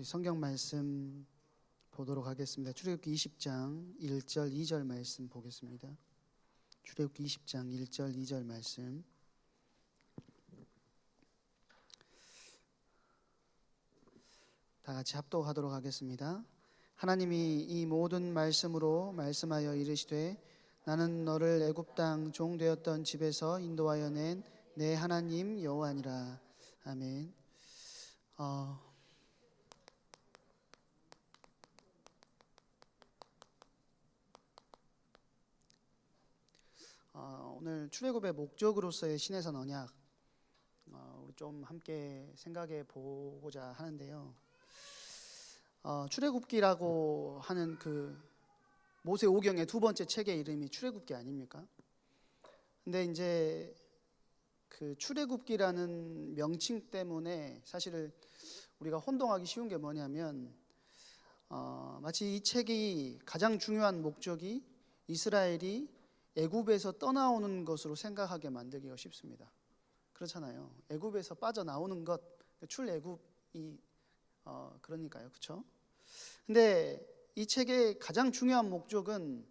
우리 성경 말씀 보도록 하겠습니다. 출애굽기 20장 1절 2절 말씀 보겠습니다. 출애굽기 20장 1절 2절 말씀. 다 같이 합독하도록 하겠습니다. 하나님이 이 모든 말씀으로 말씀하여 이르시되 나는 너를 애굽 땅 종 되었던 집에서 인도하여 낸 내 하나님 여호와니라. 아멘. 오늘 출애굽의 목적으로서의 신해산 언약 우리 좀 함께 생각해 보고자 하는데요. 출애굽기라고 하는 그 모세오경의 두 번째 책의 이름이 출애굽기 아닙니까? 근데 이제 그 출애굽기라는 명칭 때문에 사실 우리가 혼동하기 쉬운 게 뭐냐면 마치 이 책이 가장 중요한 목적이 이스라엘이 애굽에서 떠나오는 것으로 생각하게 만들기가 쉽습니다. 그렇잖아요. 애굽에서 빠져나오는 것, 출애굽이 그러니까요, 그렇죠? 근데 이 책의 가장 중요한 목적은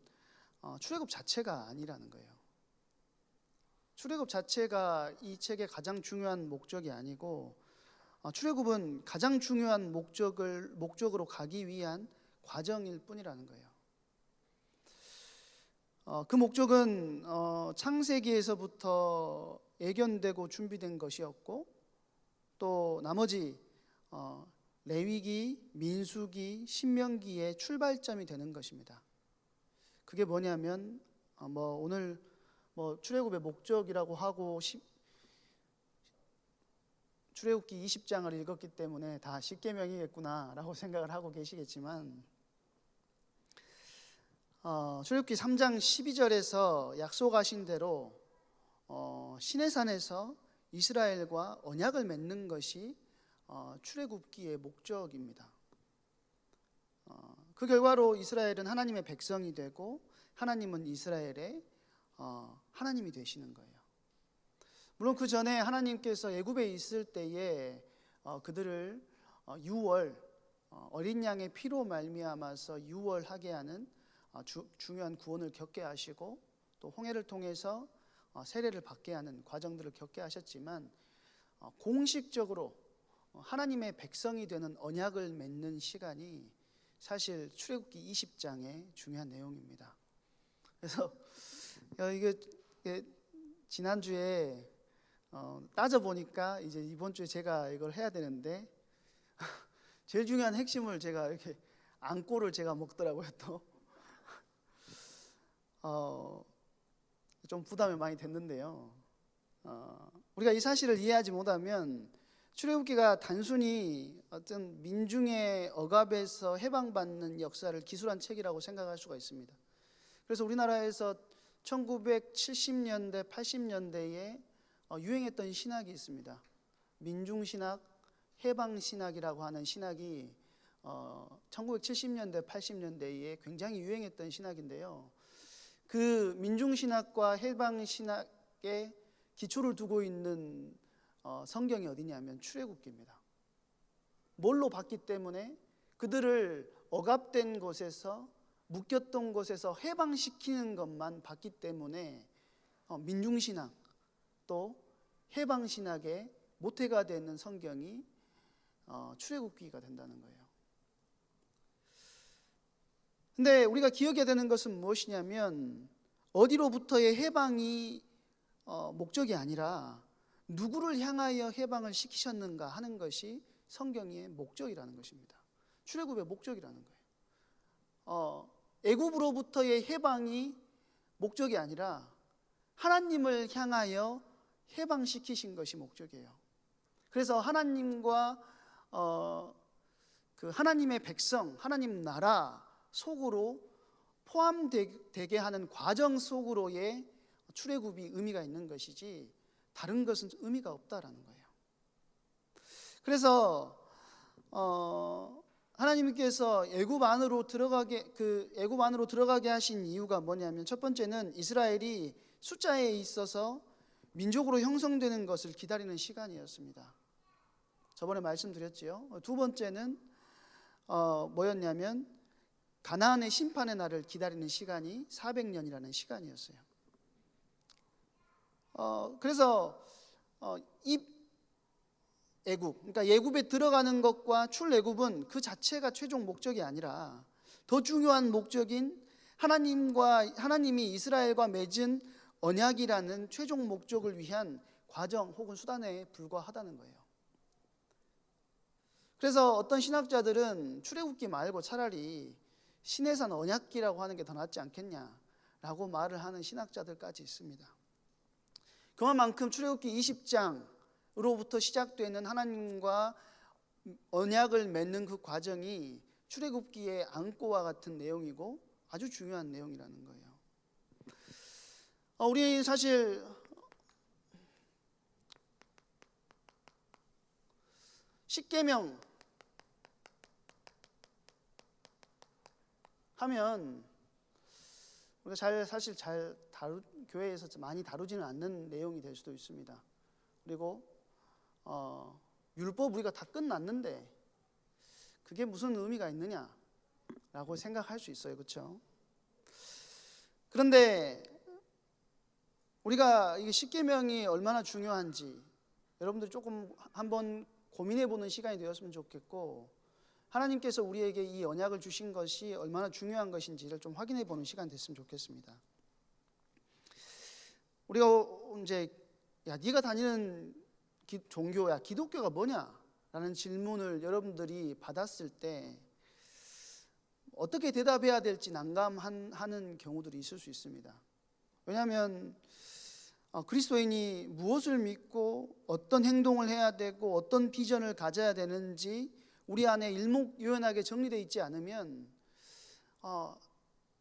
출애굽 자체가 아니라는 거예요. 출애굽 자체가 이 책의 가장 중요한 목적이 아니고 출애굽은 가장 중요한 목적으로 가기 위한 과정일 뿐이라는 거예요. 그 목적은 창세기에서부터 예견되고 준비된 것이었고 또 나머지 레위기, 민수기, 신명기의 출발점이 되는 것입니다. 그게 뭐냐면 오늘 출애굽의 목적이라고 하고 출애굽기 20장을 읽었기 때문에 다 십계명이겠구나라고 생각을 하고 계시겠지만 출애굽기 3장 12절에서 약속하신 대로 시내산에서 이스라엘과 언약을 맺는 것이 출애굽기의 목적입니다. 그 결과로 이스라엘은 하나님의 백성이 되고 하나님은 이스라엘의 하나님이 되시는 거예요. 물론 그 전에 하나님께서 애굽에 있을 때에 그들을 유월 어린 양의 피로 말미암아서 유월하게 하는 중요한 구원을 겪게 하시고 또 홍해를 통해서 세례를 받게 하는 과정들을 겪게 하셨지만 공식적으로 하나님의 백성이 되는 언약을 맺는 시간이 사실 출애굽기 20장의 중요한 내용입니다. 그래서 이게 지난주에 따져보니까 이제 이번 주에 제가 이걸 해야 되는데 제일 중요한 핵심을 제가 이렇게 안꼬를 제가 먹더라고요. 또 좀 부담이 많이 됐는데요. 우리가 이 사실을 이해하지 못하면 출애굽기가 단순히 어떤 민중의 억압에서 해방받는 역사를 기술한 책이라고 생각할 수가 있습니다. 그래서 우리나라에서 1970년대, 80년대에 유행했던 신학이 있습니다. 민중신학, 해방신학이라고 하는 신학이 1970년대, 80년대에 굉장히 유행했던 신학인데요. 그 민중신학과 해방신학의 기초를 두고 있는 성경이 어디냐면 출애굽기입니다. 뭘로 봤기 때문에 그들을 억압된 곳에서 묶였던 곳에서 해방시키는 것만 봤기 때문에 민중신학 또 해방신학의 모태가 되는 성경이 출애굽기가 된다는 거예요. 근데 우리가 기억해야 되는 것은 무엇이냐면 어디로부터의 해방이 목적이 아니라 누구를 향하여 해방을 시키셨는가 하는 것이 성경의 목적이라는 것입니다. 출애굽의 목적이라는 거예요. 애굽으로부터의 해방이 목적이 아니라 하나님을 향하여 해방시키신 것이 목적이에요. 그래서 하나님과 그 하나님의 백성, 하나님 나라 속으로 포함되게 하는 과정 속으로의 출애굽이 의미가 있는 것이지 다른 것은 의미가 없다라는 거예요. 그래서 하나님께서 애굽 안으로 들어가게 하신 이유가 뭐냐면 첫 번째는 이스라엘이 숫자에 있어서 민족으로 형성되는 것을 기다리는 시간이었습니다. 저번에 말씀드렸지요. 두 번째는 뭐였냐면 가나안의 심판의 날을 기다리는 시간이 400년이라는 시간이었어요. 그래서 입애굽, 그러니까 애굽에 들어가는 것과 출애굽은 그 자체가 최종 목적이 아니라 더 중요한 목적인 하나님이 이스라엘과 맺은 언약이라는 최종 목적을 위한 과정 혹은 수단에 불과하다는 거예요. 그래서 어떤 신학자들은 출애굽기 말고 차라리 시내산 언약기라고 하는 게 더 낫지 않겠냐라고 말을 하는 신학자들까지 있습니다. 그만큼 출애굽기 20장으로부터 시작되는 하나님과 언약을 맺는 그 과정이 출애굽기의 안고와 같은 내용이고 아주 중요한 내용이라는 거예요. 우리 사실 십계명 하면 우리가 사실 교회에서 많이 다루지는 않는 내용이 될 수도 있습니다. 그리고 율법 우리가 다 끝났는데 그게 무슨 의미가 있느냐라고 생각할 수 있어요, 그렇죠? 그런데 우리가 이 십계명이 얼마나 중요한지 여러분들이 조금 한번 고민해보는 시간이 되었으면 좋겠고, 하나님께서 우리에게 이 언약을 주신 것이 얼마나 중요한 것인지를 좀 확인해보는 시간 됐으면 좋겠습니다. 우리가 이제 네가 다니는 종교야, 기독교가 뭐냐? 라는 질문을 여러분들이 받았을 때 어떻게 대답해야 될지 난감하는 경우들이 있을 수 있습니다. 왜냐하면 그리스도인이 무엇을 믿고 어떤 행동을 해야 되고 어떤 비전을 가져야 되는지 우리 안에 일목요연하게 정리되어 있지 않으면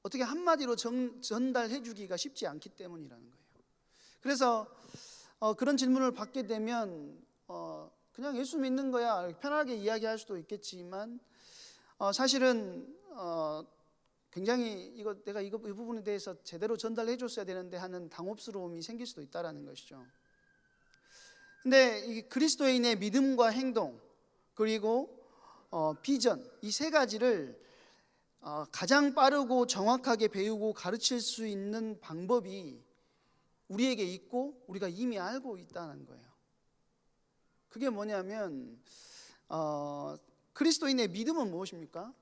어떻게 한마디로 전달해 주기가 쉽지 않기 때문이라는 거예요. 그래서 그런 질문을 받게 되면 그냥 예수 믿는 거야 편하게 이야기할 수도 있겠지만 사실은 굉장히 내가 이 부분에 대해서 제대로 전달해 줬어야 되는데 하는 당혹스러움이 생길 수도 있다는 것이죠. 근데 이 그리스도인의 믿음과 행동 그리고 비전, 이 세 가지를 가장 빠르고 정확하게 배우고 가르칠 수 있는 방법이 우리에게 있고 우리가 이미 알고 있다는 거예요. 그게 뭐냐면 그리스도인의 믿음은 무엇입니까?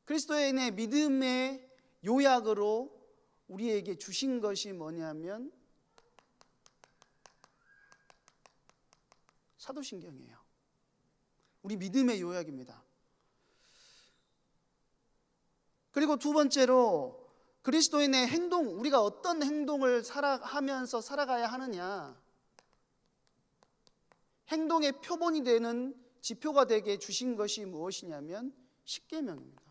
그리스도인의 믿음의 요약으로 우리에게 주신 것이 뭐냐면 사도신경이에요. 우리 믿음의 요약입니다. 그리고 두 번째로 그리스도인의 행동, 우리가 어떤 행동을 하면서 살아가야 하느냐, 행동의 표본이 되는 지표가 되게 주신 것이 무엇이냐면 십계명입니다.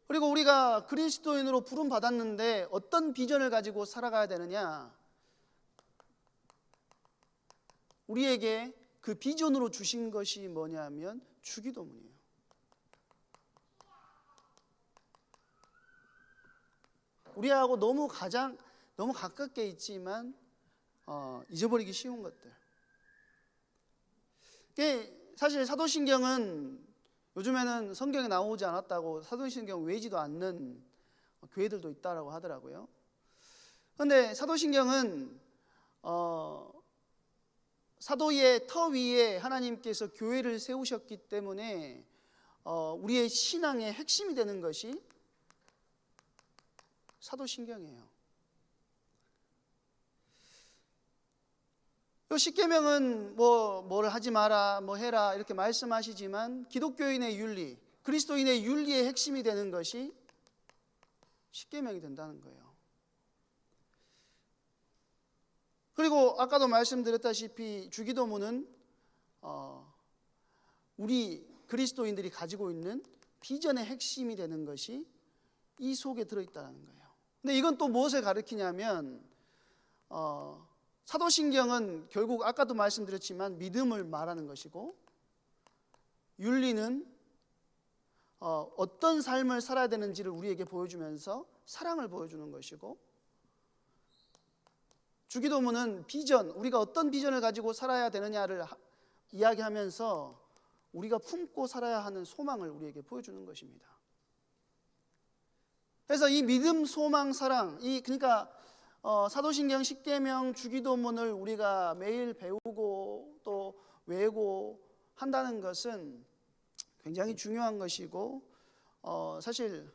그리고 우리가 그리스도인으로 부름 받았는데 어떤 비전을 가지고 살아가야 되느냐, 우리에게 그 비전으로 주신 것이 뭐냐면 주기도문이에요. 우리하고 너무 가깝게 있지만 잊어버리기 쉬운 것들. 사실 사도신경은 요즘에는 성경에 나오지 않았다고 사도신경 외지도 않는 교회들도 있다고 하더라고요. 그런데 사도신경은 사도의 터 위에 하나님께서 교회를 세우셨기 때문에 우리의 신앙의 핵심이 되는 것이 사도신경이에요. 이 십계명은 뭘 하지 마라, 뭐 해라 이렇게 말씀하시지만 기독교인의 윤리, 그리스도인의 윤리의 핵심이 되는 것이 십계명이 된다는 거예요. 그리고 아까도 말씀드렸다시피 주기도문은 우리 그리스도인들이 가지고 있는 비전의 핵심이 되는 것이 이 속에 들어있다는 거예요. 근데 이건 또 무엇을 가리키냐면 사도신경은 결국 아까도 말씀드렸지만 믿음을 말하는 것이고, 윤리는 어떤 삶을 살아야 되는지를 우리에게 보여주면서 사랑을 보여주는 것이고, 주기도문은 비전, 우리가 어떤 비전을 가지고 살아야 되느냐를 이야기하면서 우리가 품고 살아야 하는 소망을 우리에게 보여주는 것입니다. 그래서 이 믿음, 소망, 사랑, 그러니까 사도신경 10계명 주기도문을 우리가 매일 배우고 또 외우고 한다는 것은 굉장히 중요한 것이고, 사실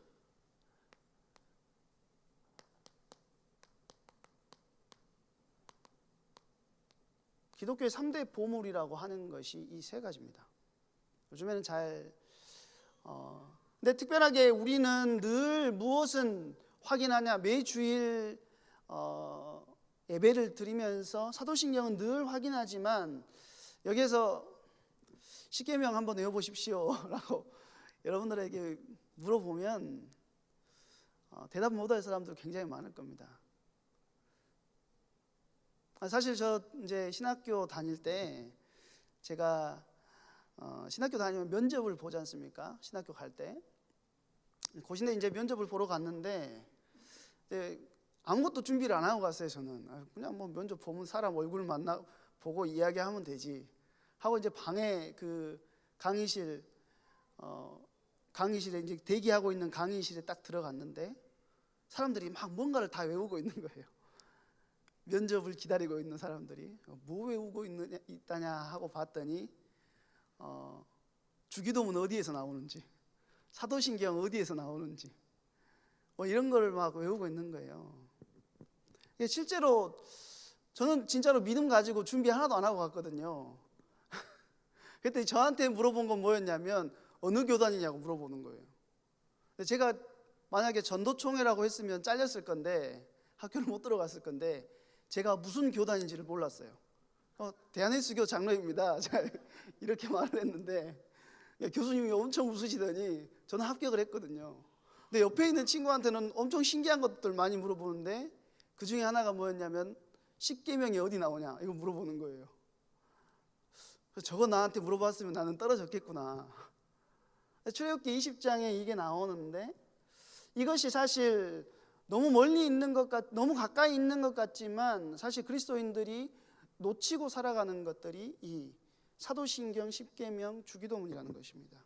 기독교의 3대 보물이라고 하는 것이 이 세 가지입니다. 요즘에는 근데 특별하게 우리는 늘 무엇은 확인하냐, 매주일 예배를 드리면서 사도신경은 늘 확인하지만, 여기에서 십계명 한번 외워보십시오 라고 여러분들에게 물어보면 대답 못할 사람들 굉장히 많을 겁니다. 사실 저 이제 신학교 다닐 때, 제가 신학교 다니면 면접을 보지 않습니까? 신학교 갈 때 고신대 이제 면접을 보러 갔는데, 아무것도 준비를 안 하고 갔어요. 저는 그냥 뭐 면접 보면 사람 얼굴 보고 이야기하면 되지 하고 이제 방에 그 강의실에 이제 대기하고 있는 강의실에 딱 들어갔는데, 사람들이 막 뭔가를 다 외우고 있는 거예요. 면접을 기다리고 있는 사람들이 뭐 외우고 있다냐 하고 봤더니 주기도문 어디에서 나오는지, 사도신경 어디에서 나오는지 뭐 이런 거를 막 외우고 있는 거예요. 실제로 저는 진짜로 믿음 가지고 준비 하나도 안 하고 갔거든요. 그때 저한테 물어본 건 뭐였냐면, 어느 교단이냐고 물어보는 거예요. 제가 만약에 전도총회라고 했으면 잘렸을 건데, 학교를 못 들어갔을 건데, 제가 무슨 교단인지를 몰랐어요. 대한예수교 장로입니다. 이렇게 말을 했는데 교수님이 엄청 웃으시더니 저는 합격을 했거든요. 근데 옆에 있는 친구한테는 엄청 신기한 것들 많이 물어보는데, 그 중에 하나가 뭐였냐면 십계명이 어디 나오냐 이거 물어보는 거예요. 그래서 저거 나한테 물어봤으면 나는 떨어졌겠구나. 출애굽기 20장에 이게 나오는데, 이것이 사실 너무 멀리 있는 너무 가까이 있는 것 같지만, 사실 그리스도인들이 놓치고 살아가는 것들이 이 사도신경 10계명 주기도문이라는 것입니다.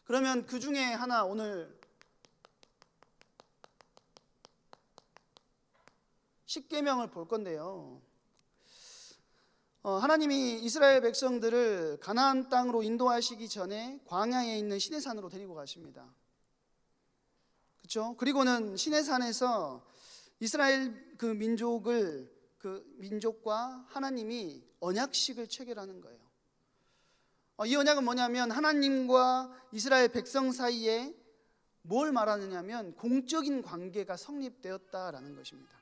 그러면 그 중에 하나 오늘 10계명을 볼 건데요. 하나님이 이스라엘 백성들을 가나안 땅으로 인도하시기 전에 광야에 있는 시내산으로 데리고 가십니다. 그렇죠? 그리고는 시내산에서 이스라엘 그 민족과 하나님이 언약식을 체결하는 거예요. 이 언약은 뭐냐면, 하나님과 이스라엘 백성 사이에 뭘 말하느냐면 공적인 관계가 성립되었다라는 것입니다.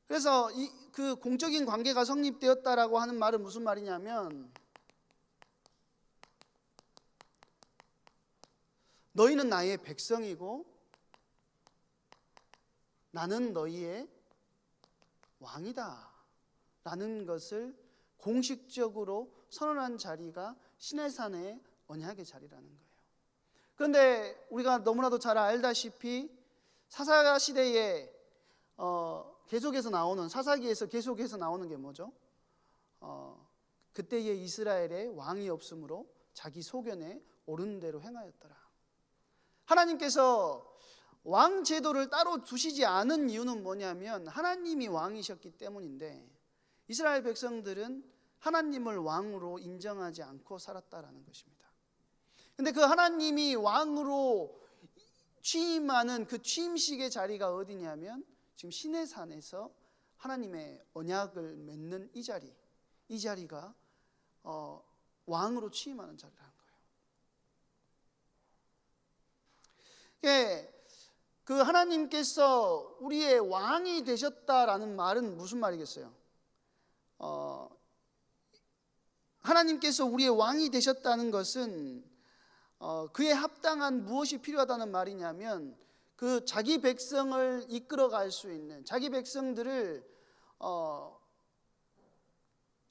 그래서 그 공적인 관계가 성립되었다라고 하는 말은 무슨 말이냐면, 너희는 나의 백성이고 나는 너희의 왕이다 라는 것을 공식적으로 선언한 자리가 시내산의 언약의 자리라는 거예요. 그런데 우리가 너무나도 잘 알다시피 사사 시대에 계속해서 나오는, 사사기에서 계속해서 나오는 게 뭐죠? 그때의 이스라엘의 왕이 없으므로 자기 소견에 옳은 대로 행하였더라. 하나님께서 왕 제도를 따로 두시지 않은 이유는 뭐냐면, 하나님이 왕이셨기 때문인데, 이스라엘 백성들은 하나님을 왕으로 인정하지 않고 살았다라는 것입니다. 그런데 그 하나님이 왕으로 취임하는 그 취임식의 자리가 어디냐면, 지금 시내산에서 하나님의 언약을 맺는 이 자리가 왕으로 취임하는 자리라는 거예요. 그 하나님께서 우리의 왕이 되셨다라는 말은 무슨 말이겠어요? 하나님께서 우리의 왕이 되셨다는 것은 그에 합당한 무엇이 필요하다는 말이냐면, 그 자기 백성을 이끌어 갈 수 있는, 자기 백성들을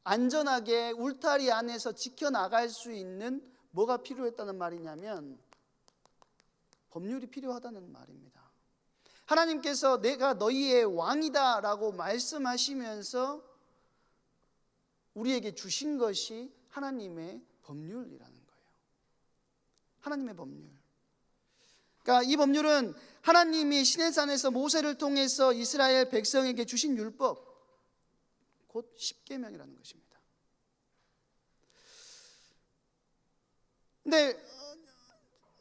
안전하게 울타리 안에서 지켜나갈 수 있는 뭐가 필요했다는 말이냐면 법률이 필요하다는 말입니다. 하나님께서 내가 너희의 왕이다 라고 말씀하시면서 우리에게 주신 것이 하나님의 법률이라는 거예요. 하나님의 법률. 그러니까 이 법률은 하나님이 시내산에서 모세를 통해서 이스라엘 백성에게 주신 율법, 곧 십계명이라는 것입니다. 근데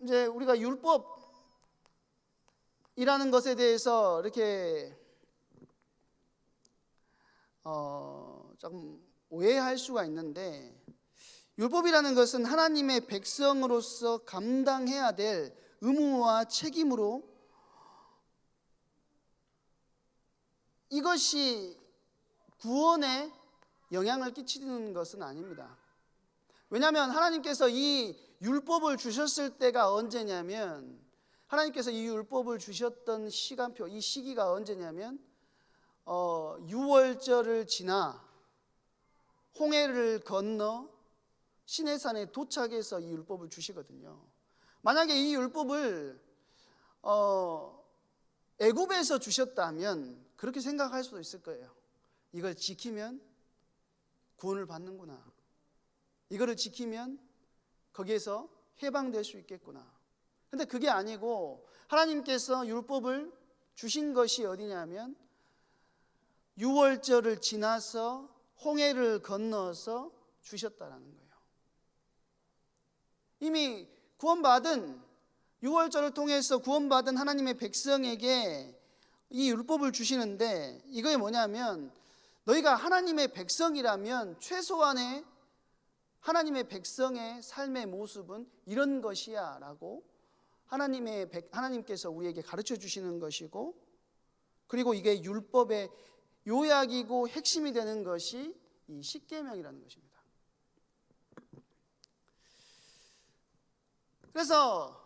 이제 우리가 율법이라는 것에 대해서 이렇게 조금 오해할 수가 있는데, 율법이라는 것은 하나님의 백성으로서 감당해야 될 의무와 책임으로 이것이 구원에 영향을 끼치는 것은 아닙니다. 왜냐하면 하나님께서 이 율법을 주셨을 때가 언제냐면, 하나님께서 이 율법을 주셨던 시간표, 이 시기가 언제냐면 6월절을 지나 홍해를 건너 시내산에 도착해서 이 율법을 주시거든요. 만약에 이 율법을 애굽에서 주셨다면 그렇게 생각할 수도 있을 거예요. 이걸 지키면 구원을 받는구나. 이거를 지키면 거기에서 해방될 수 있겠구나. 근데 그게 아니고 하나님께서 율법을 주신 것이 어디냐면 6월절을 지나서 홍해를 건너서 주셨다라는 거예요. 이미 구원받은 6월절을 통해서 구원받은 하나님의 백성에게 이 율법을 주시는데, 이게 뭐냐면 너희가 하나님의 백성이라면 최소한의 하나님의 백성의 삶의 모습은 이런 것이야 라고 하나님께서 우리에게 가르쳐 주시는 것이고, 그리고 이게 율법의 요약이고 핵심이 되는 것이 이 십계명이라는 것입니다. 그래서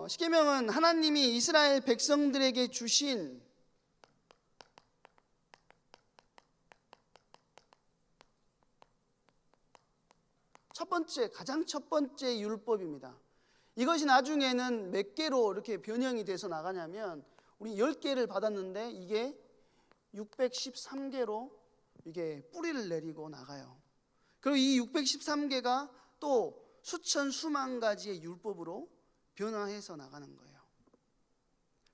십계명은 하나님이 이스라엘 백성들에게 주신 가장 첫 번째 율법입니다. 이것이 나중에는 몇 개로 이렇게 변형이 돼서 나가냐면, 우리 10개를 받았는데 이게 613개로 이게 뿌리를 내리고 나가요. 그리고 이 613개가 또 수만 가지의 율법으로 변화해서 나가는 거예요.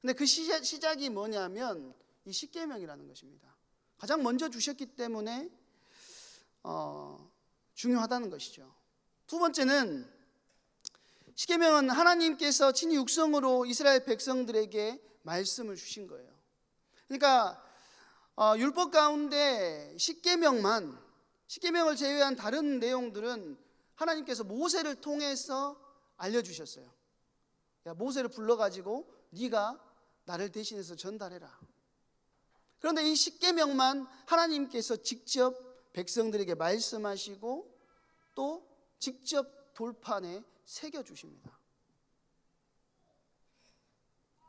근데 그 시작이 뭐냐면 이 십계명이라는 것입니다. 가장 먼저 주셨기 때문에 중요하다는 것이죠. 두 번째는, 십계명은 하나님께서 친히 육성으로 이스라엘 백성들에게 말씀을 주신 거예요. 그러니까 율법 가운데 십계명을 제외한 다른 내용들은 하나님께서 모세를 통해서 알려주셨어요. 야, 모세를 불러가지고 네가 나를 대신해서 전달해라. 그런데 이 십계명만 하나님께서 직접 백성들에게 말씀하시고 또 직접 돌판에 새겨주십니다.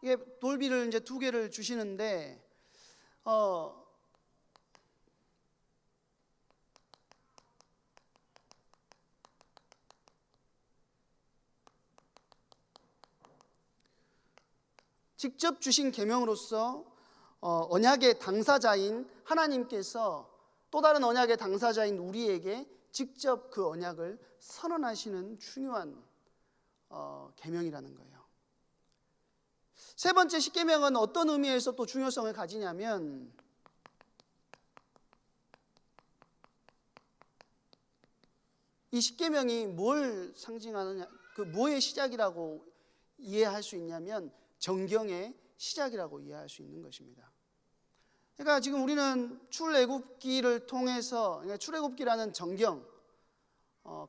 이게 돌비를 이제 2개를 주시는데 직접 주신 계명으로서 언약의 당사자인 하나님께서 또 다른 언약의 당사자인 우리에게 직접 그 언약을 선언하시는 중요한 계명이라는 거예요. 세 번째 십계명은 어떤 의미에서 또 중요성을 가지냐면, 이 십계명이 뭘 상징하느냐, 그 뭐의 시작이라고 이해할 수 있냐면 정경의 시작이라고 이해할 수 있는 것입니다. 그러니까 지금 우리는 출애굽기를 통해서, 출애굽기라는 정경,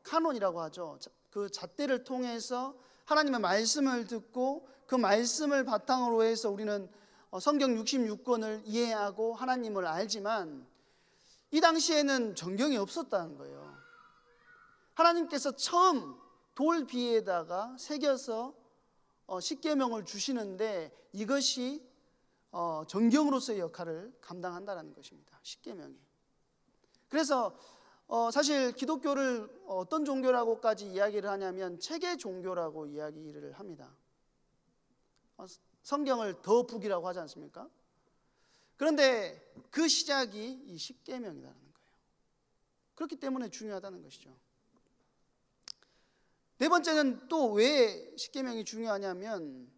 카논이라고 하죠. 그 잣대를 통해서 하나님의 말씀을 듣고 그 말씀을 바탕으로 해서 우리는 성경 66권을 이해하고 하나님을 알지만, 이 당시에는 정경이 없었다는 거예요. 하나님께서 처음 돌비에다가 새겨서 십계명을 주시는데, 이것이 정경으로서의 역할을 감당한다는 것입니다. 십계명이. 그래서 사실 기독교를 어떤 종교라고까지 이야기를 하냐면 체계 종교라고 이야기를 합니다. 성경을 더 북이라고 하지 않습니까? 그런데 그 시작이 이 십계명이라는 거예요. 그렇기 때문에 중요하다는 것이죠. 네 번째는 또 왜 십계명이 중요하냐면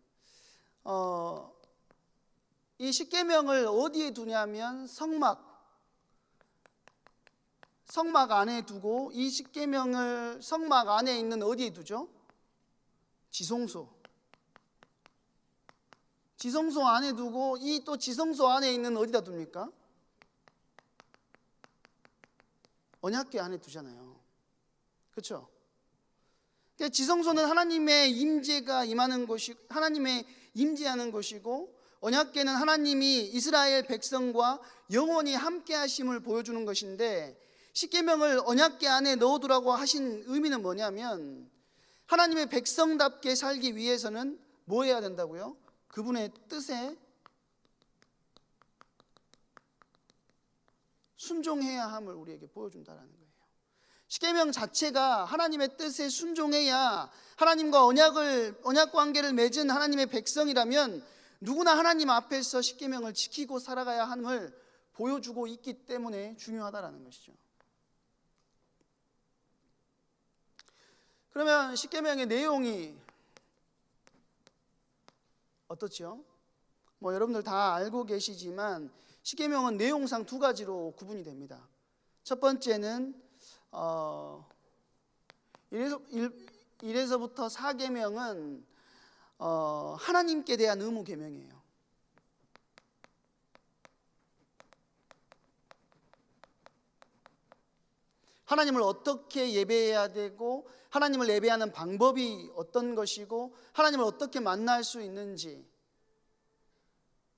이 십계명을 어디에 두냐면 성막 안에 두고, 이 십계명을 성막 안에 있는 어디에 두죠? 지성소 안에 두고, 이 또 지성소 안에 있는 어디다 둡니까? 언약궤 안에 두잖아요. 그렇죠? 그러니까 지성소는 하나님의 임재가 임하는 곳이, 하나님의 임재하는 곳이고, 언약궤는 하나님이 이스라엘 백성과 영원히 함께 하심을 보여주는 것인데, 십계명을 언약궤 안에 넣어두라고 하신 의미는 뭐냐면 하나님의 백성답게 살기 위해서는 뭐 해야 된다고요? 그분의 뜻에 순종해야 함을 우리에게 보여준다는 거예요. 십계명 자체가 하나님의 뜻에 순종해야, 하나님과 언약 관계를 맺은 하나님의 백성이라면 누구나 하나님 앞에서 십계명을 지키고 살아가야 함을 보여주고 있기 때문에 중요하다는 것이죠. 그러면 십계명의 내용이 어떻죠? 여러분들 다 알고 계시지만 십계명은 내용상 두 가지로 구분이 됩니다. 첫 번째는 1에서부터 4계명은 하나님께 대한 의무 계명이에요. 하나님을 어떻게 예배해야 되고, 하나님을 예배하는 방법이 어떤 것이고, 하나님을 어떻게 만날 수 있는지,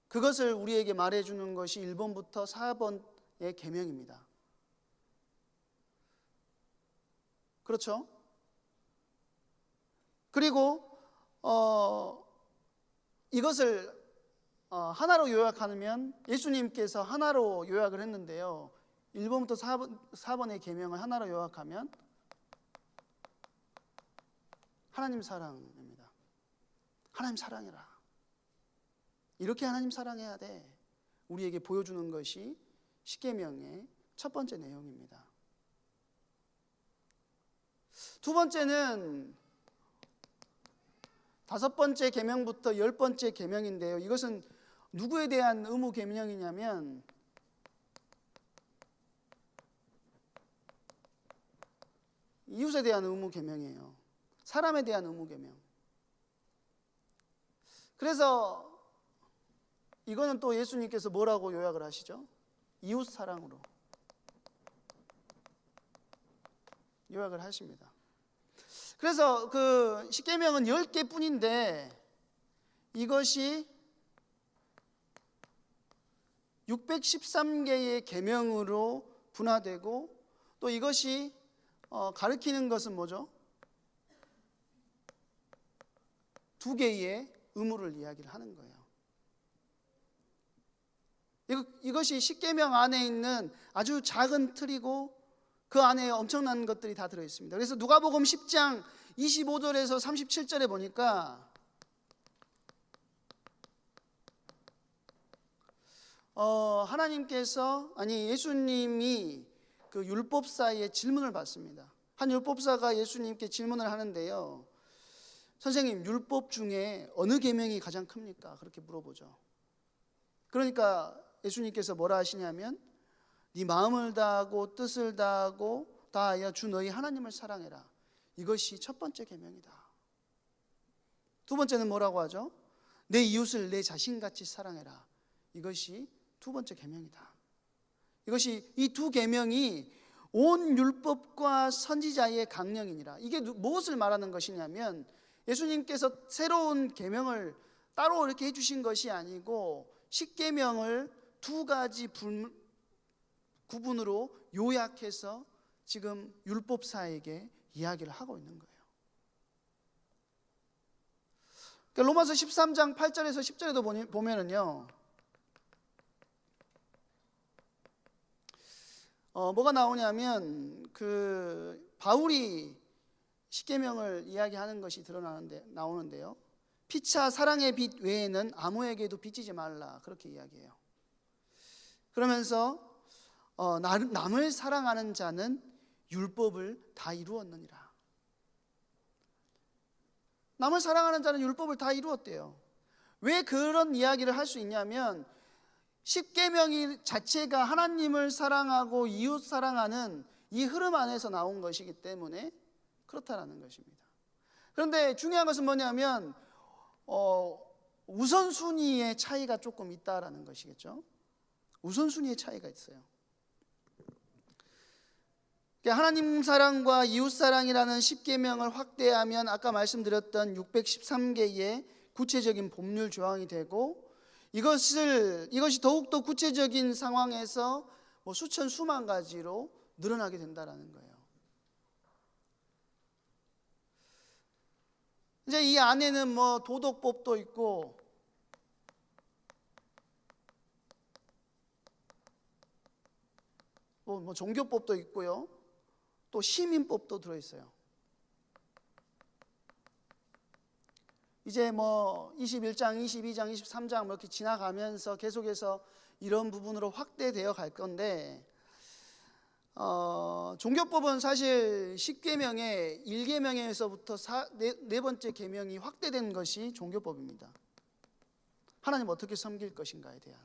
그것을 우리에게 말해주는 것이 1번부터 4번의 계명입니다. 그렇죠? 그리고 이것을 하나로 요약하면, 예수님께서 하나로 요약을 했는데요, 1번부터 4번의 계명을 하나로 요약하면 하나님 사랑입니다. 하나님 사랑해라. 이렇게 하나님 사랑해야 돼. 우리에게 보여주는 것이 십계명의 첫 번째 내용입니다. 두 번째는 5번째 계명부터 10번째 계명인데요, 이것은 누구에 대한 의무 계명이냐면 이웃에 대한 의무 계명이에요. 사람에 대한 의무 계명. 그래서 이거는 또 예수님께서 뭐라고 요약을 하시죠? 이웃 사랑으로 요약을 하십니다. 그래서 그 십계명은 10개뿐인데 이것이 613개의 계명으로 분화되고, 또 이것이 가르치는 것은 뭐죠? 2개의 의무를 이야기를 하는 거예요. 이것이 십계명 안에 있는 아주 작은 틀이고 그 안에 엄청난 것들이 다 들어있습니다. 그래서 누가복음 10장 25절에서 37절에 보니까 예수님이 그 율법사의 질문을 받습니다. 한 율법사가 예수님께 질문을 하는데요, 선생님, 율법 중에 어느 계명이 가장 큽니까? 그렇게 물어보죠. 그러니까 예수님께서 뭐라 하시냐면, 네 마음을 다하고 뜻을 다하고 다하여 주 너희 하나님을 사랑해라. 이것이 첫 번째 계명이다. 두 번째는 뭐라고 하죠? 내 이웃을 내 자신같이 사랑해라. 이것이 두 번째 계명이다. 이것이 이 두 계명이 온 율법과 선지자의 강령이니라. 이게 무엇을 말하는 것이냐면, 예수님께서 새로운 계명을 따로 이렇게 해주신 것이 아니고 십계명을 두 가지 구분으로 요약해서 지금 율법사에게 이야기를 하고 있는 거예요. 그러니까 로마서 13장 8절에서 10절에도 보면은요, 뭐가 나오냐면 그 바울이 십계명을 이야기하는 것이 나오는데요. 피차 사랑의 빛 외에는 아무에게도 비치지 말라, 그렇게 이야기해요. 그러면서 남을 사랑하는 자는 율법을 다 이루었느니라. 남을 사랑하는 자는 율법을 다 이루었대요. 왜 그런 이야기를 할 수 있냐면 십계명이 자체가 하나님을 사랑하고 이웃 사랑하는 이 흐름 안에서 나온 것이기 때문에 그렇다라는 것입니다. 그런데 중요한 것은 뭐냐면 우선순위의 차이가 조금 있다라는 것이겠죠. 우선순위의 차이가 있어요. 하나님 사랑과 이웃 사랑이라는 십계명을 확대하면 아까 말씀드렸던 613개의 구체적인 법률 조항이 되고, 이것이 더욱더 구체적인 상황에서 수천 수만 가지로 늘어나게 된다라는 거예요. 이제 이 안에는 도덕법도 있고 종교법도 있고요. 또 시민법도 들어있어요. 이제 21장, 22장, 23장 이렇게 지나가면서 계속해서 이런 부분으로 확대되어 갈 건데, 종교법은 사실 10계명의 1계명에서부터 네 번째 계명이 확대된 것이 종교법입니다. 하나님 어떻게 섬길 것인가에 대한,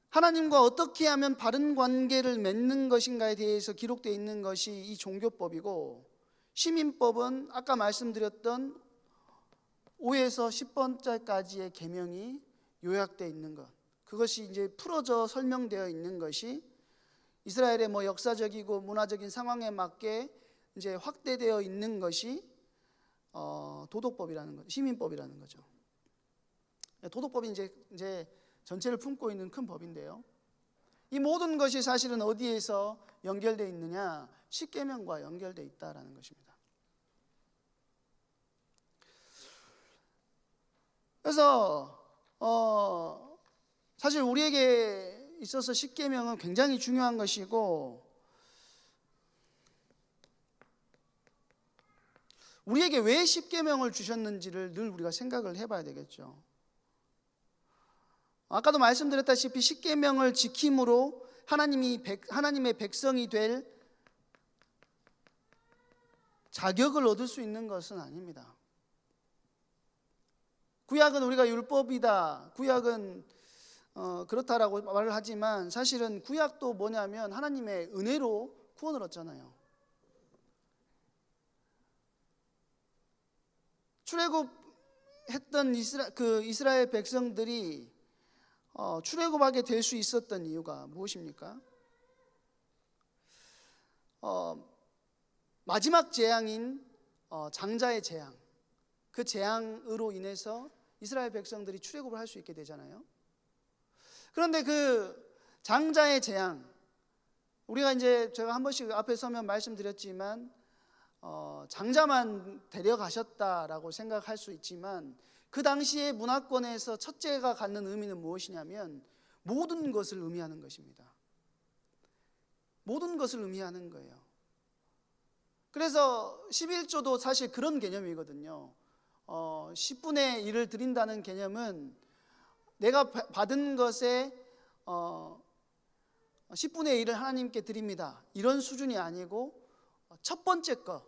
하나님과 어떻게 하면 바른 관계를 맺는 것인가에 대해서 기록되어 있는 것이 이 종교법이고, 시민법은 아까 말씀드렸던 5에서 10번째까지의 계명이 요약되어 있는 것, 그것이 이제 풀어져 설명되어 있는 것이 이스라엘의 역사적이고 문화적인 상황에 맞게 이제 확대되어 있는 것이 도덕법이라는 것, 시민법이라는 거죠. 도덕법이 이제 전체를 품고 있는 큰 법인데요. 이 모든 것이 사실은 어디에서 연결되어 있느냐? 십계명과 연결되어 있다라는 것입니다. 그래서 사실 우리에게 있어서 십계명은 굉장히 중요한 것이고, 우리에게 왜 십계명을 주셨는지를 늘 우리가 생각을 해봐야 되겠죠. 아까도 말씀드렸다시피 십계명을 지킴으로 하나님의 백성이 될 자격을 얻을 수 있는 것은 아닙니다. 구약은 우리가 율법이다, 구약은 그렇다라고 말을 하지만 사실은 구약도 뭐냐면 하나님의 은혜로 구원을 얻잖아요. 출애굽했던 이스라엘 백성들이 출애굽하게 될 수 있었던 이유가 무엇입니까? 마지막 재앙인 장자의 재앙, 그 재앙으로 인해서 이스라엘 백성들이 출애굽을 할 수 있게 되잖아요. 그런데 그 장자의 재앙, 우리가 이제 제가 한 번씩 앞에 서면 말씀드렸지만 장자만 데려가셨다라고 생각할 수 있지만, 그 당시의 문화권에서 첫째가 갖는 의미는 무엇이냐면 모든 것을 의미하는 것입니다. 모든 것을 의미하는 거예요. 그래서 11조도 사실 그런 개념이거든요. 10분의 1을 드린다는 개념은 내가 받은 것에 10분의 1을 하나님께 드립니다, 이런 수준이 아니고 첫 번째 거,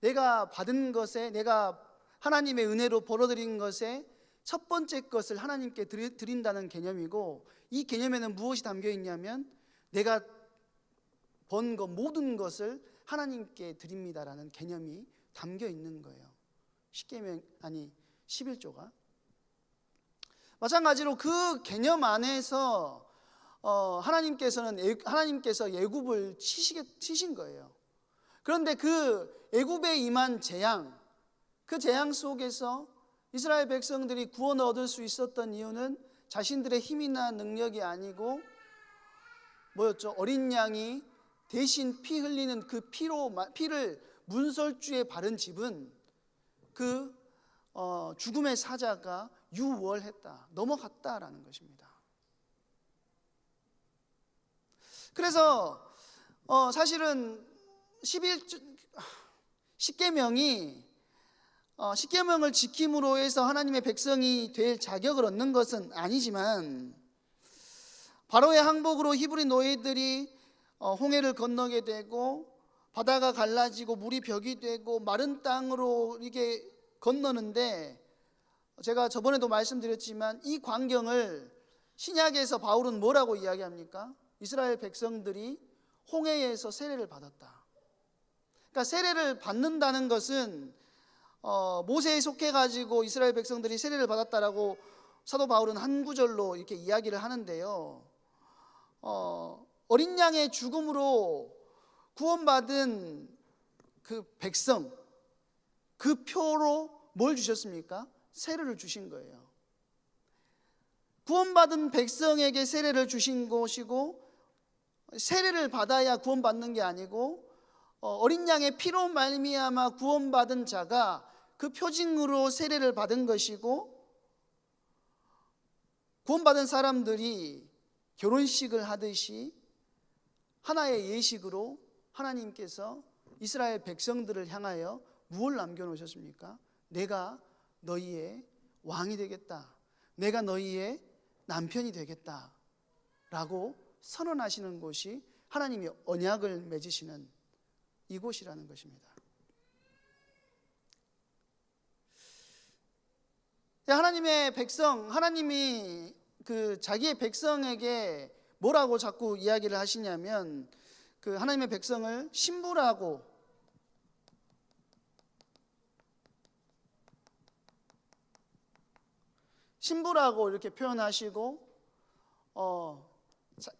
내가 받은 것에, 내가 하나님의 은혜로 벌어들인 것에 첫 번째 것을 하나님께 드린다는 개념이고, 이 개념에는 무엇이 담겨 있냐면 내가 번 것 모든 것을 하나님께 드립니다라는 개념이 담겨 있는 거예요. 11조가. 마찬가지로 그 개념 안에서 하나님께서 애굽을 치신 거예요. 그런데 그 애굽에 임한 재앙, 그 재앙 속에서 이스라엘 백성들이 구원을 얻을 수 있었던 이유는 자신들의 힘이나 능력이 아니고 뭐였죠? 어린 양이 대신 피 흘리는 그 피를 문설주에 바른 집은 그 죽음의 사자가 유월했다, 넘어갔다라는 것입니다. 그래서 사실은 10계명을 지킴으로 해서 하나님의 백성이 될 자격을 얻는 것은 아니지만, 바로의 항복으로 히브리 노예들이 홍해를 건너게 되고 바다가 갈라지고 물이 벽이 되고 마른 땅으로 이게 건너는데, 제가 저번에도 말씀드렸지만 이 광경을 신약에서 바울은 뭐라고 이야기합니까? 이스라엘 백성들이 홍해에서 세례를 받았다. 그러니까 세례를 받는다는 것은 모세에 속해 가지고 이스라엘 백성들이 세례를 받았다라고 사도 바울은 한 구절로 이렇게 이야기를 하는데요, 어린 양의 죽음으로 구원받은 그 백성, 그 표로 뭘 주셨습니까? 세례를 주신 거예요. 구원받은 백성에게 세례를 주신 것이고, 세례를 받아야 구원받는 게 아니고 어린 양의 피로 말미암아 구원받은 자가 그 표징으로 세례를 받은 것이고, 구원받은 사람들이 결혼식을 하듯이 하나의 예식으로 하나님께서 이스라엘 백성들을 향하여 무엇을 남겨놓으셨습니까? 내가 너희의 왕이 되겠다, 내가 너희의 남편이 되겠다 라고 선언하시는 곳이 하나님이 언약을 맺으시는 이곳이라는 것입니다. 하나님의 백성, 하나님이 그 자기의 백성에게 뭐라고 자꾸 이야기를 하시냐면, 그 하나님의 백성을 신부라고 이렇게 표현하시고,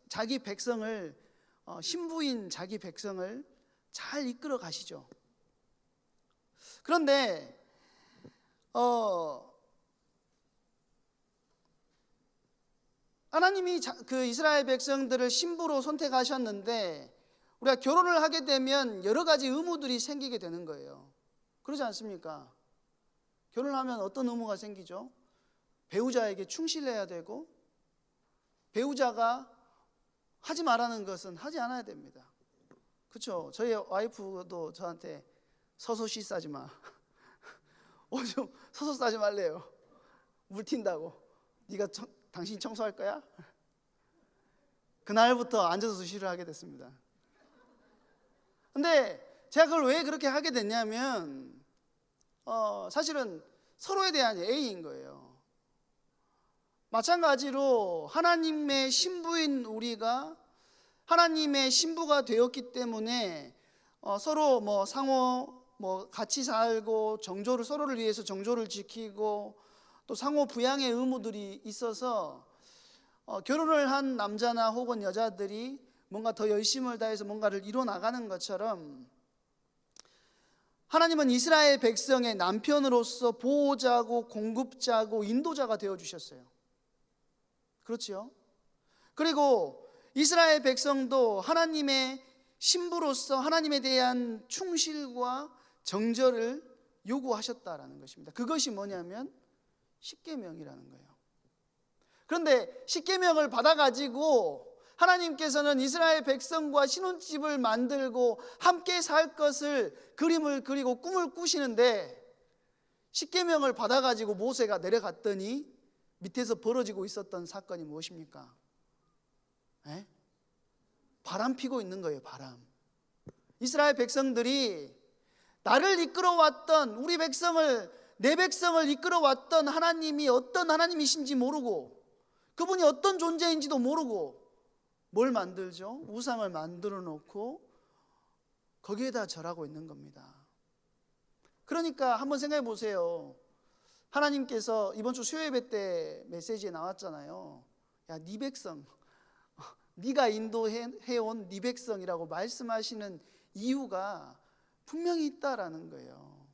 자기 백성을, 신부인 자기 백성을 잘 이끌어 가시죠. 그런데 하나님이 그 이스라엘 백성들을 신부로 선택하셨는데, 우리가 결혼을 하게 되면 여러 가지 의무들이 생기게 되는 거예요. 그러지 않습니까? 결혼하면 어떤 의무가 생기죠? 배우자에게 충실해야 되고, 배우자가 하지 말라는 것은 하지 않아야 됩니다. 그렇죠? 저희 와이프도 저한테 서소시 싸지 마. 좀 서소 싸지 말래요. 물 튄다고. 당신이 청소할 거야? 그날부터 앉아서 수시를 하게 됐습니다. 근데 제가 그걸 왜 그렇게 하게 됐냐면, 사실은 서로에 대한 예의인 거예요. 마찬가지로 하나님의 신부인 우리가 하나님의 신부가 되었기 때문에 서로 상호 같이 살고 서로를 위해서 정조를 지키고 또 상호 부양의 의무들이 있어서 결혼을 한 남자나 혹은 여자들이 뭔가 더 열심을 다해서 뭔가를 이뤄 나가는 것처럼, 하나님은 이스라엘 백성의 남편으로서 보호자고 공급자고 인도자가 되어 주셨어요. 그렇죠? 그리고 이스라엘 백성도 하나님의 신부로서 하나님에 대한 충실과 정절을 요구하셨다라는 것입니다. 그것이 뭐냐면 십계명이라는 거예요. 그런데 십계명을 받아가지고 하나님께서는 이스라엘 백성과 신혼집을 만들고 함께 살 것을 그림을 그리고 꿈을 꾸시는데, 십계명을 받아가지고 모세가 내려갔더니 밑에서 벌어지고 있었던 사건이 무엇입니까? 바람 피고 있는 거예요. 바람. 이스라엘 백성들이 나를 이끌어왔던, 우리 백성을, 내 백성을 이끌어왔던 하나님이 어떤 하나님이신지 모르고, 그분이 어떤 존재인지도 모르고 뭘 만들죠? 우상을 만들어 놓고 거기에다 절하고 있는 겁니다. 그러니까 한번 생각해 보세요. 하나님께서 이번 주 수요예배 때 메시지에 나왔잖아요. 야, 네 백성, 네가 인도해온 네 백성이라고 말씀하시는 이유가 분명히 있다라는 거예요.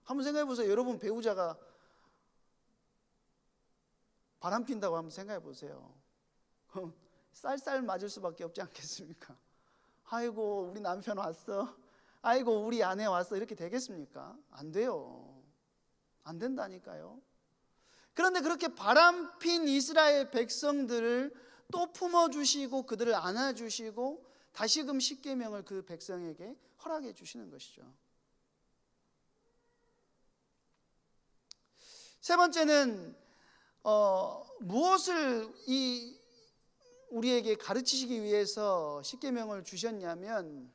한번 생각해 보세요. 여러분 배우자가 바람 핀다고 한번 생각해 보세요. 쌀쌀 맞을 수밖에 없지 않겠습니까? 아이고 우리 남편 왔어, 아이고 우리 아내 왔어, 이렇게 되겠습니까? 안 돼요. 안 된다니까요. 그런데 그렇게 바람핀 이스라엘 백성들을 또 품어주시고 그들을 안아주시고 다시금 십계명을 그 백성에게 허락해 주시는 것이죠. 세 번째는 무엇을 우리에게 가르치시기 위해서 십계명을 주셨냐면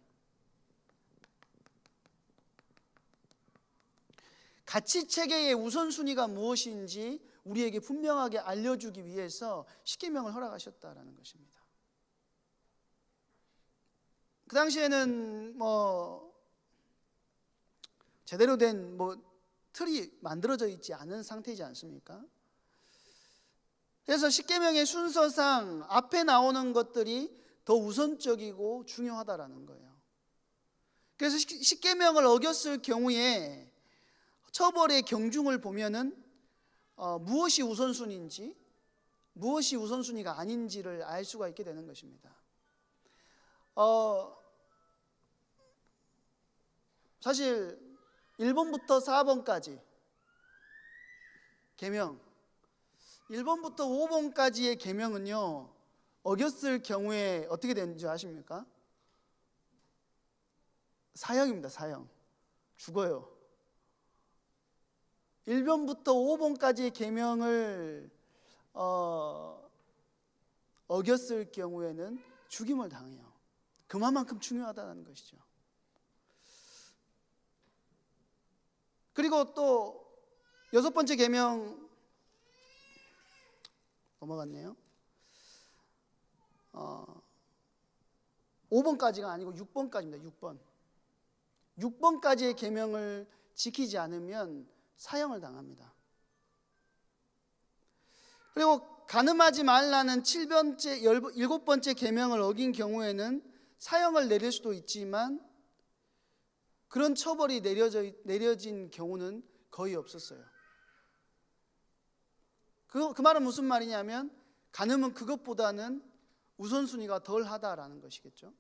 가치 체계의 우선순위가 무엇인지 우리에게 분명하게 알려주기 위해서 십계명을 허락하셨다라는 것입니다. 그 당시에는 제대로 된 틀이 만들어져 있지 않은 상태이지 않습니까? 그래서 십계명의 순서상 앞에 나오는 것들이 더 우선적이고 중요하다라는 거예요. 그래서 십계명을 어겼을 경우에 처벌의 경중을 보면은 무엇이 우선순위인지 무엇이 우선순위가 아닌지를 알 수가 있게 되는 것입니다. 사실 1번부터 4번까지 계명, 1번부터 5번까지의 계명은요 어겼을 경우에 어떻게 되는지 아십니까? 사형입니다. 사형. 죽어요. 1번부터 5번까지의 계명을 어겼을 경우에는 죽임을 당해요. 그만큼 중요하다는 것이죠. 그리고 또 6번째 계명 넘어갔네요. 5번까지가 아니고 6번까지입니다. 6번까지의 계명을 지키지 않으면 사형을 당합니다. 그리고 간음하지 말라는 7번째 계명을 어긴 경우에는 사형을 내릴 수도 있지만 그런 처벌이 내려진 경우는 거의 없었어요. 그 말은 무슨 말이냐면 간음은 그것보다는 우선순위가 덜하다라는 것이겠죠.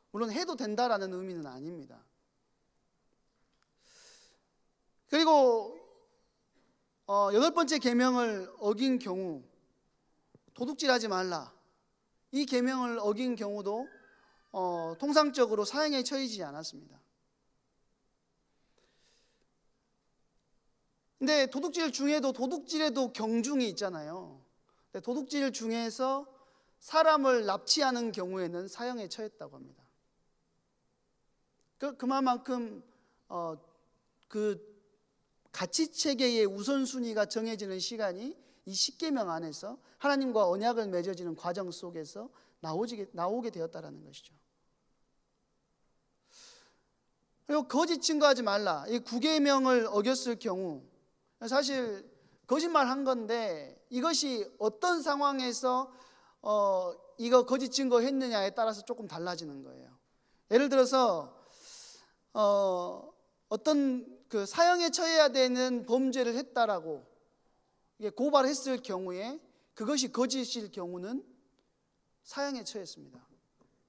물론 해도 된다라는 의미는 아닙니다. 그리고 8번째 계명을 어긴 경우 도둑질하지 말라. 이 계명을 어긴 경우도 통상적으로 사형에 처해지지 않았습니다. 근데 도둑질 중에도 도둑질에도 경중이 있잖아요. 도둑질 중에서 사람을 납치하는 경우에는 사형에 처했다고 합니다. 그만큼 그 가치 체계의 우선순위가 정해지는 시간이 이 십계명 안에서 하나님과 언약을 맺어지는 과정 속에서 나오게 되었다라는 것이죠. 그리고 거짓 증거하지 말라. 이 9계명을 어겼을 경우 사실 거짓말한 건데 이것이 어떤 상황에서 이거 거짓 증거했느냐에 따라서 조금 달라지는 거예요. 예를 들어서 어떤 그 사형에 처해야 되는 범죄를 했다라고 고발했을 경우에 그것이 거짓일 경우는 사형에 처했습니다.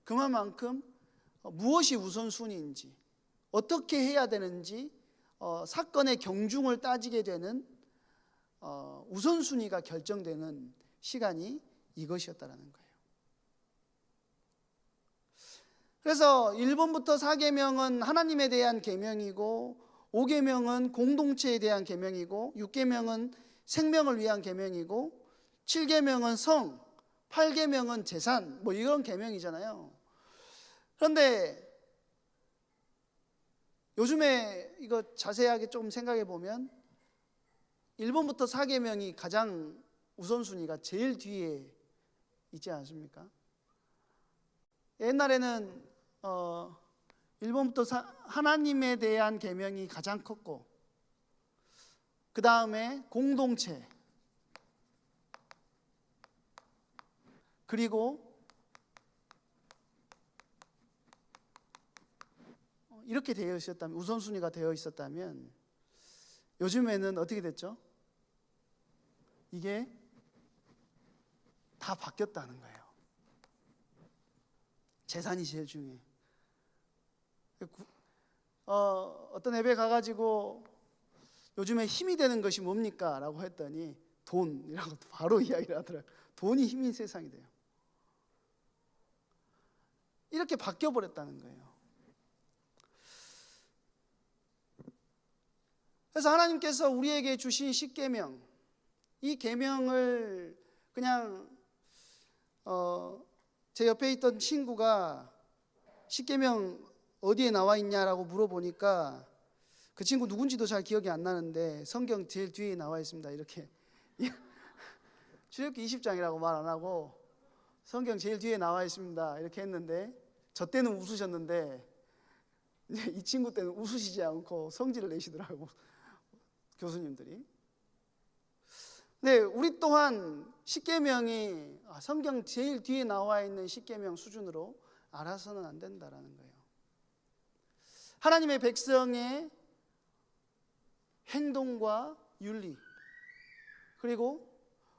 그만큼 무엇이 우선순위인지 어떻게 해야 되는지 사건의 경중을 따지게 되는 우선순위가 결정되는 시간이 이것이었다라는 거예요. 그래서 1번부터 4계명은 하나님에 대한 계명이고 5계명은 공동체에 대한 계명이고 6계명은 생명을 위한 계명이고 7계명은 성, 8계명은 재산 이런 계명이잖아요. 그런데 요즘에 이거 자세하게 좀 생각해 보면 1번부터 4계명이 가장 우선순위가 제일 뒤에 있지 않습니까? 옛날에는 1번부터 하나님에 대한 계명이 가장 컸고 그 다음에 공동체 그리고 이렇게 되어 있었다면 우선순위가 되어 있었다면 요즘에는 어떻게 됐죠? 이게 다 바뀌었다는 거예요. 재산이 제일 중요해. 어떤 예배 가가지고 요즘에 힘이 되는 것이 뭡니까? 라고 했더니 돈이라고 바로 이야기를 하더라고요. 돈이 힘인 세상이 돼요. 이렇게 바뀌어 버렸다는 거예요. 그래서 하나님께서 우리에게 주신 십계명, 이 계명을 그냥 제 옆에 있던 친구가 십계명 어디에 나와 있냐라고 물어보니까 그 친구 누군지도 잘 기억이 안 나는데 성경 제일 뒤에 나와 있습니다. 이렇게 출애굽기 20장이라고 말 안 하고 성경 제일 뒤에 나와 있습니다. 이렇게 했는데 저 때는 웃으셨는데 이제 이 친구 때는 웃으시지 않고 성질을 내시더라고, 교수님들이. 네, 우리 또한 십계명이 성경 제일 뒤에 나와 있는 십계명 수준으로 알아서는 안 된다라는 거예요. 하나님의 백성의 행동과 윤리, 그리고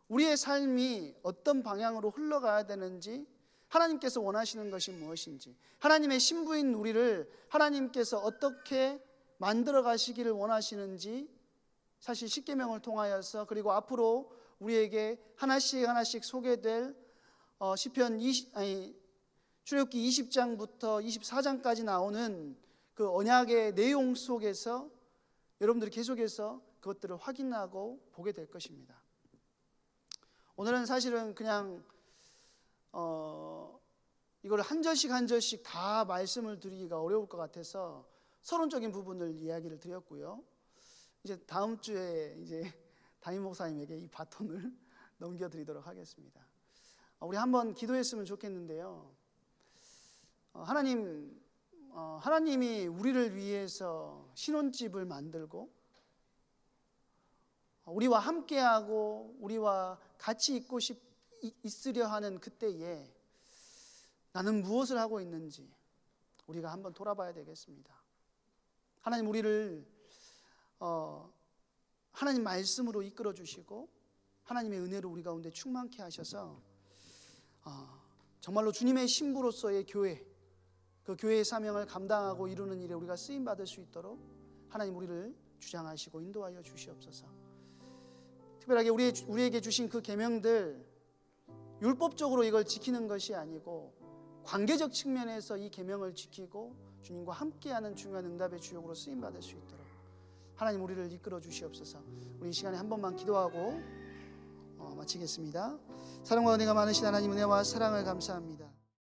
우리의 삶이 어떤 방향으로 흘러가야 되는지, 하나님께서 원하시는 것이 무엇인지, 하나님의 신부인 우리를 하나님께서 어떻게 만들어 가시기를 원하시는지, 사실 십계명을 통하여서, 그리고 앞으로 우리에게 하나씩 소개될 시편 출애굽기 20장부터 24장까지 나오는 그 언약의 내용 속에서 여러분들이 계속해서 그것들을 확인하고 보게 될 것입니다. 오늘은 사실은 그냥 이걸 한 절씩 다 말씀을 드리기가 어려울 것 같아서 서론적인 부분을 이야기를 드렸고요. 이제 다음 주에 이제 담임 목사님에게 이 바톤을 넘겨드리도록 하겠습니다. 우리 한번 기도했으면 좋겠는데요. 하나님이 우리를 위해서 신혼집을 만들고 우리와 함께하고 우리와 같이 있으려 하는 그때에 나는 무엇을 하고 있는지 우리가 한번 돌아봐야 되겠습니다. 하나님 우리를 하나님 말씀으로 이끌어 주시고 하나님의 은혜로 우리 가운데 충만케 하셔서 정말로 주님의 신부로서의 교회, 그 교회의 사명을 감당하고 이루는 일에 우리가 쓰임 받을 수 있도록 하나님 우리를 주장하시고 인도하여 주시옵소서. 특별하게 우리에게 주신 그 계명들, 율법적으로 이걸 지키는 것이 아니고 관계적 측면에서 이 계명을 지키고 주님과 함께하는 중요한 응답의 주역으로 쓰임 받을 수 있도록 하나님 우리를 이끌어 주시옵소서. 우리 이 시간에 한 번만 기도하고 마치겠습니다. 사랑과 은혜가 많으신 하나님, 은혜와 사랑을 감사합니다.